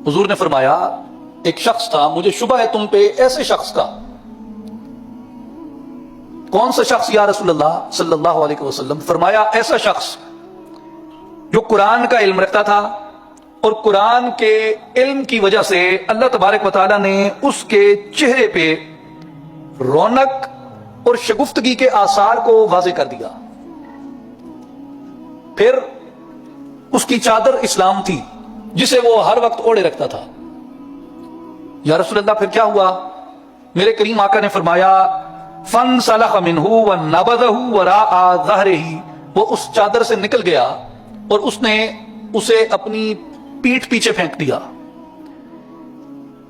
हुजूर ने फरमाया एक शख्स था, मुझे शुबह है तुम पे ऐसे शख्स का। कौन सा शख्स या रसूलल्लाह सल्लल्लाहु अलैहि वसल्लम? फरमाया ऐसा शख्स जो कुरान का इल्म रखता था और कुरान के इल्म की वजह से अल्लाह तबारक व तआला ने उसके चेहरे पे रौनक और शगुफ्तगी के आसार को वाज़ेह कर दिया। फिर उसकी चादर इस्लाम थी जिसे वो हर वक्त ओढ़े रखता था। या रसूलल्लाह फिर क्या हुआ? मेरे करीम आका ने फरमाया फन सलख मिनहु व नबदहु वराआ ज़हरिही, वो उस चादर से निकल गया और उसने उसे अपनी पीठ पीछे फेंक दिया।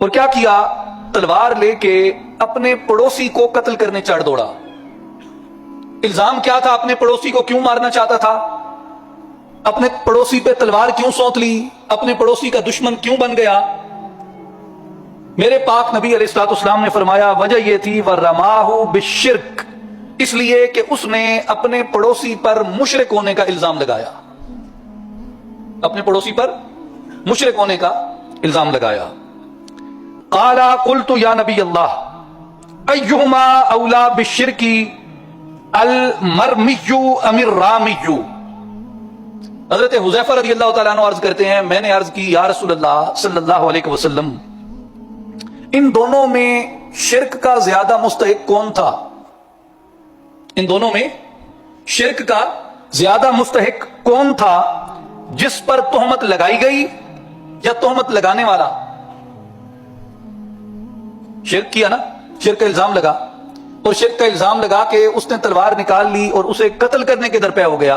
और क्या किया? तलवार लेके अपने पड़ोसी को कत्ल करने चढ़ दौड़ा। इल्जाम क्या था? अपने पड़ोसी को क्यों मारना चाहता था? अपने पड़ोसी पे तलवार क्यों सौंत ली? अपने पड़ोसी का दुश्मन क्यों बन गया? मेरे पाक नबी अलैहिस्सलाम ने फरमाया वजह यह थी वरमाहु बिश्शिर्क, इसलिए कि उसने अपने पड़ोसी पर मुशरिक होने का इल्जाम लगाया। अपने पड़ोसी पर मुशरिक होने का इल्जाम लगाया। काला कुल्तु या नबी अल्लाह अय्युहुमा औला बिश्शिर्की अल मरमिय्यु अमिर रामिय्यु। हजरत हुज़ैफा रज़ियल्लाहु तआला अन्हु अर्ज करते हैं, मैंने अर्ज की या रसूलल्लाह सल्लल्लाहु अलैहि वसल्लम, इन दोनों में शिर्क का ज्यादा मुस्तहिक कौन था? इन दोनों में शिर्क का ज्यादा मुस्तहिक कौन था? जिस पर तोहमत लगाई गई या तोहमत लगाने वाला? शिर्क किया ना, शिर्क का इल्जाम लगा और शिर्क का इल्जाम लगा के उसने तलवार निकाल ली और उसे कत्ल करने के दरपे हो गया।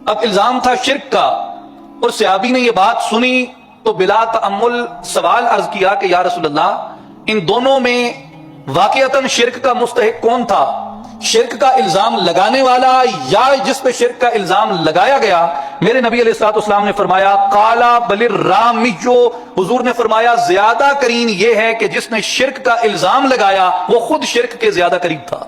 अब इल्जाम था शिर्क का और सहाबी ने यह बात सुनी तो बिला तअम्मुल सवाल अर्ज किया कि या रसूलल्लाह इन दोनों में वाकईतन शिर्क का मुस्तहिक कौन था? शिर्क का इल्जाम लगाने वाला या जिस पे शिर्क का इल्जाम लगाया गया? मेरे नबी अलैहिस्सलाम ने फरमाया काला बलिर रामियो, हुजूर ने फरमाया ज्यादा करीन यह है कि जिसने शिर्क का इल्जाम लगाया वो खुद शिर्क के ज्यादा करीब था।